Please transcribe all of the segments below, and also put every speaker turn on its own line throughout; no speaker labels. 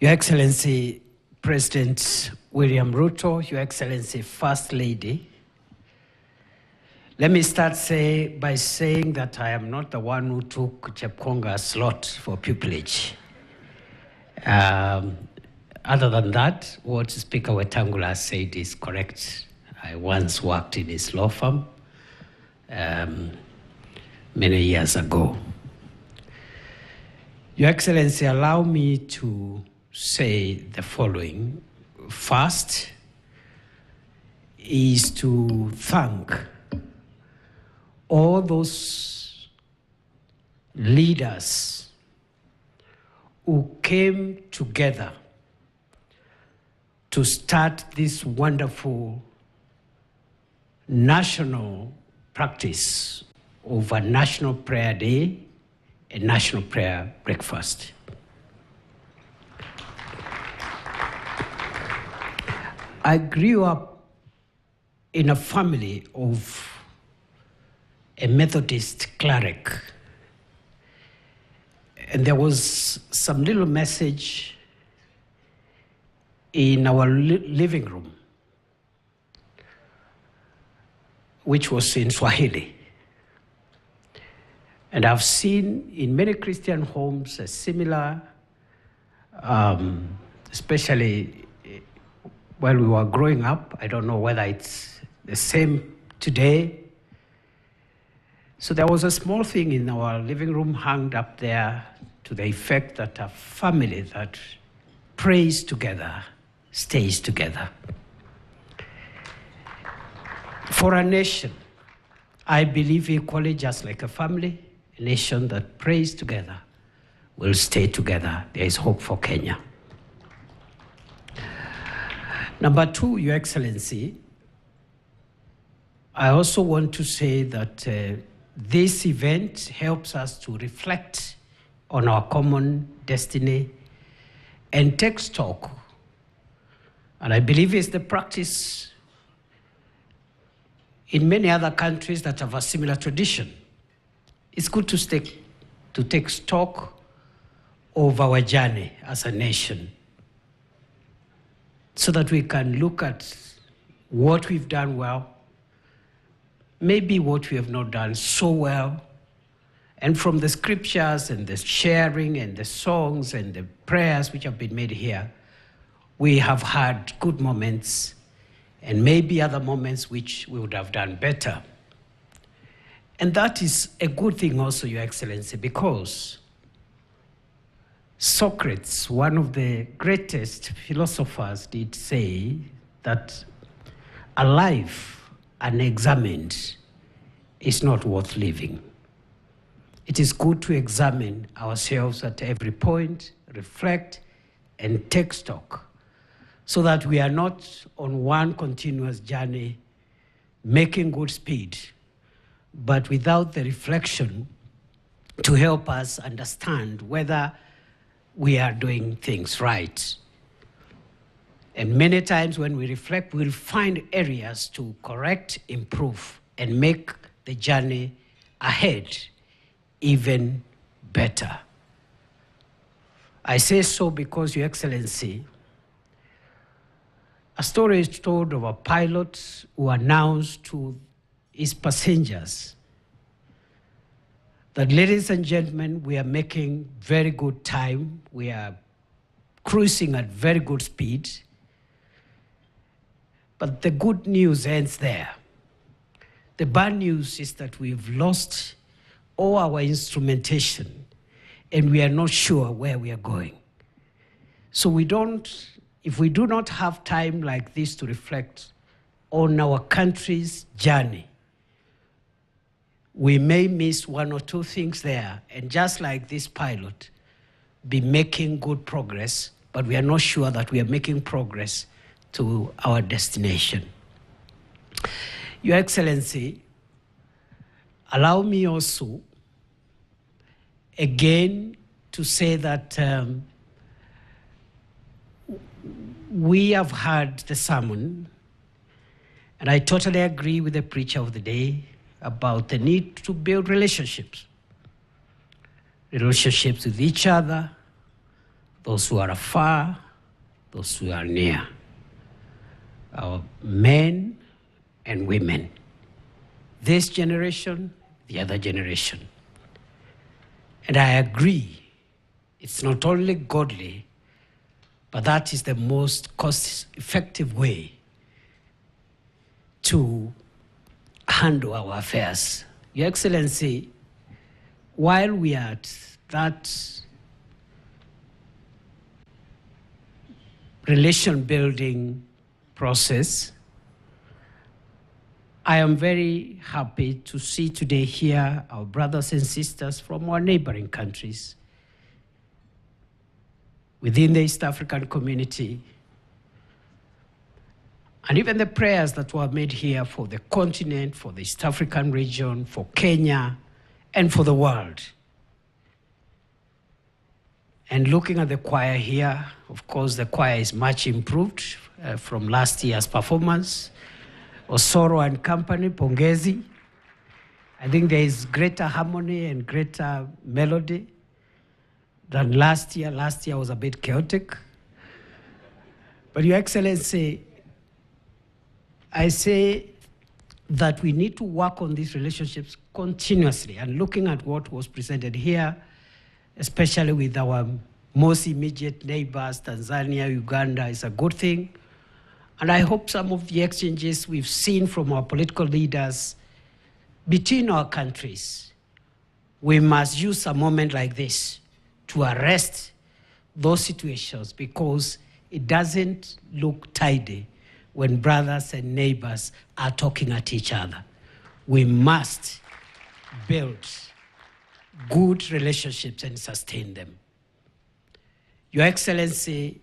Your Excellency, President William Ruto, Your Excellency, First Lady, let me start by saying that I am not the one who took Chepkonga's slot for pupillage. Other than that, what Speaker Wetangula said is correct. I once worked in his law firm many years ago. Your Excellency, allow me to say the following. First is to thank all those leaders who came together to start this wonderful national practice of a National Prayer Day and National Prayer Breakfast. I grew up in a family of a Methodist cleric, and there was some little message in our living room, which was in Swahili. And I've seen in many Christian homes a similar, especially while we were growing up. I don't know whether it's the same today. So there was a small thing in our living room hung up there to the effect that a family that prays together stays together. For a nation, I believe equally, just like a family, a nation that prays together will stay together. There is hope for Kenya. Number two, Your Excellency, I also want to say that this event helps us to reflect on our common destiny and take stock. And I believe it's the practice in many other countries that have a similar tradition. It's good to take stock of our journey as a nation so that we can look at what we've done well, maybe what we have not done so well, and from the scriptures and the sharing and the songs and the prayers which have been made here, we have had good moments and maybe other moments which we would have done better. And that is a good thing also, Your Excellency, because Socrates, one of the greatest philosophers, did say that a life unexamined is not worth living. It is good to examine ourselves at every point, reflect, and take stock, so that we are not on one continuous journey making good speed, but without the reflection to help us understand whether we are doing things right. And many times when we reflect, we'll find areas to correct, improve, and make the journey ahead even better. I say so because, Your Excellency, a story is told of a pilot who announced to his passengers that, ladies and gentlemen, we are making very good time. We are cruising at very good speed. But the good news ends there. The bad news is that we've lost all our instrumentation and we are not sure where we are going. So if we do not have time like this to reflect on our country's journey, we may miss one or two things there, and just like this pilot, be making good progress, but we are not sure that we are making progress to our destination. Your Excellency, allow me also again to say that we have heard the sermon, and I totally agree with the preacher of the day about the need to build relationships with each other, those who are afar, those who are near, our men and women, this generation, the other generation. And I agree, it's not only godly, but that is the most cost-effective way to handle our affairs. Your Excellency, while we are at that relation-building process, I am very happy to see today here our brothers and sisters from our neighboring countries within the East African community, and even the prayers that were made here for the continent, for the East African region, for Kenya, and for the world. And looking at the choir here, of course, the choir is much improved from last year's performance. Osoro and company, pongezi. I think there is greater harmony and greater melody than last year. Last year was a bit chaotic. But Your Excellency, I say that we need to work on these relationships continuously, and looking at what was presented here, especially with our most immediate neighbors, Tanzania, Uganda, is a good thing. And I hope some of the exchanges we've seen from our political leaders between our countries, we must use a moment like this to arrest those situations, because it doesn't look tidy when brothers and neighbors are talking at each other. We must build good relationships and sustain them. Your Excellency,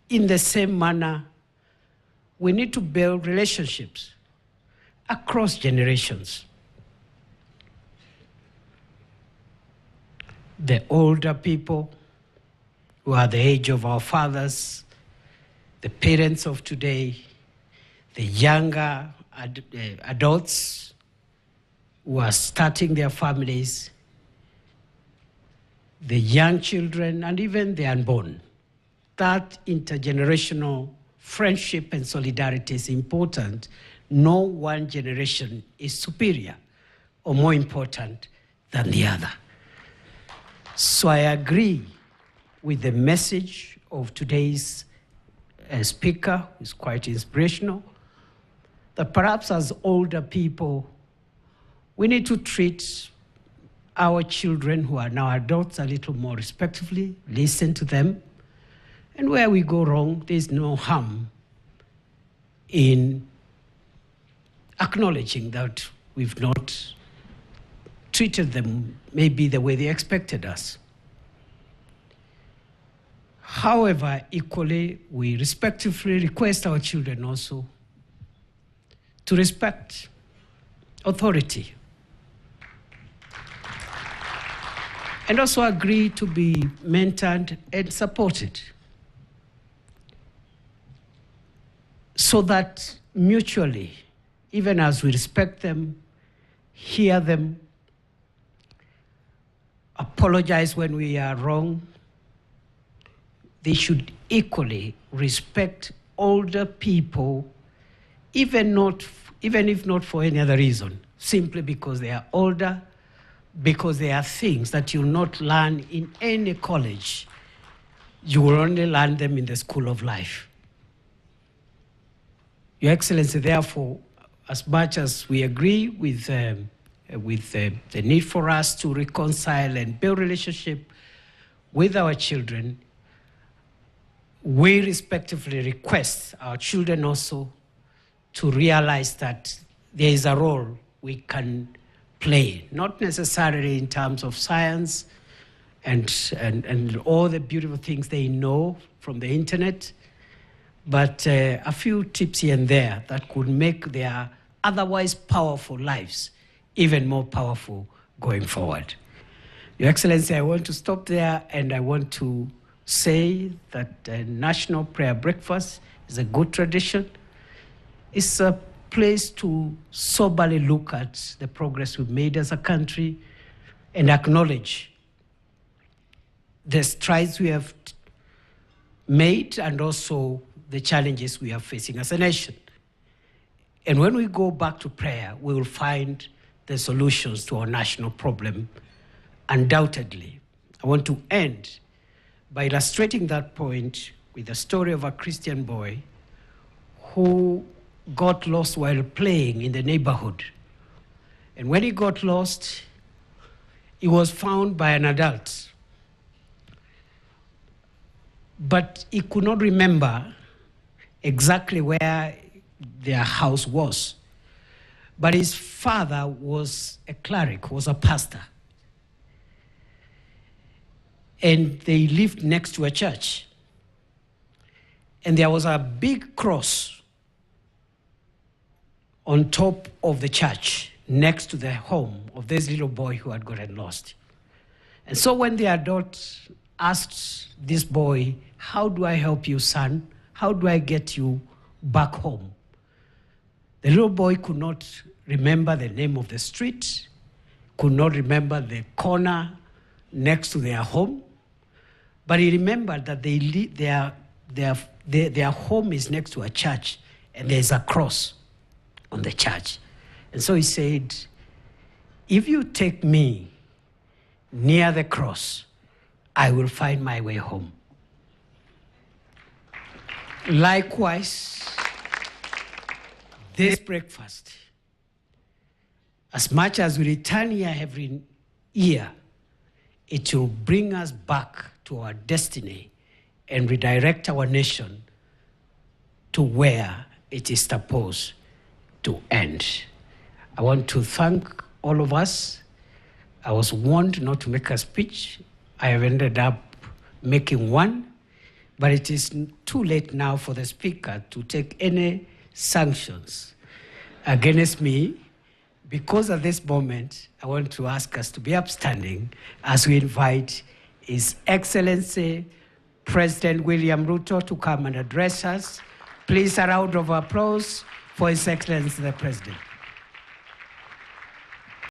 in the same manner, we need to build relationships across generations. The older people who are the age of our fathers, the parents of today, the younger adults who are starting their families, the young children, and even the unborn. That intergenerational friendship and solidarity is important. No one generation is superior or more important than the other. So I agree with the message of today's speaker, who's quite inspirational, that perhaps as older people, we need to treat our children who are now adults a little more respectfully, listen to them, and where we go wrong, there's no harm in acknowledging that we've not treated them maybe the way they expected us. However, equally, we respectfully request our children also to respect authority, and also agree to be mentored and supported, so that mutually, even as we respect them, hear them, apologize when we are wrong, they should equally respect older people, even if not for any other reason, simply because they are older, because there are things that you'll not learn in any college. You will only learn them in the school of life. Your Excellency, therefore, as much as we agree with the need for us to reconcile and build relationship with our children, we respectfully request our children also to realize that there is a role we can play, not necessarily in terms of science and all the beautiful things they know from the internet, but a few tips here and there that could make their otherwise powerful lives even more powerful going forward. Your Excellency, I want to stop there, and I want to say that National Prayer Breakfast is a good tradition. It's a place to soberly look at the progress we've made as a country and acknowledge the strides we have made and also the challenges we are facing as a nation. And when we go back to prayer, we will find the solutions to our national problem, undoubtedly. I want to end by illustrating that point with the story of a Christian boy who got lost while playing in the neighborhood. And when he got lost, he was found by an adult. But he could not remember exactly where their house was. But his father was a cleric, was a pastor. And they lived next to a church. And there was a big cross on top of the church next to the home of this little boy who had gotten lost. And so when the adult asked this boy, "How do I help you, son? How do I get you back home?" The little boy could not remember the name of the street, could not remember the corner next to their home, but he remembered that their home is next to a church and there's a cross on the church. And so he said, "If you take me near the cross, I will find my way home." Likewise, this breakfast, as much as we return here every year, it will bring us back to our destiny and redirect our nation to where it is supposed to end. I want to thank all of us. I was warned not to make a speech. I have ended up making one, but it is too late now for the speaker to take any sanctions against me. Because at this moment, I want to ask us to be upstanding as we invite His Excellency President William Ruto to come and address us. Please, a round of applause for His Excellency the President.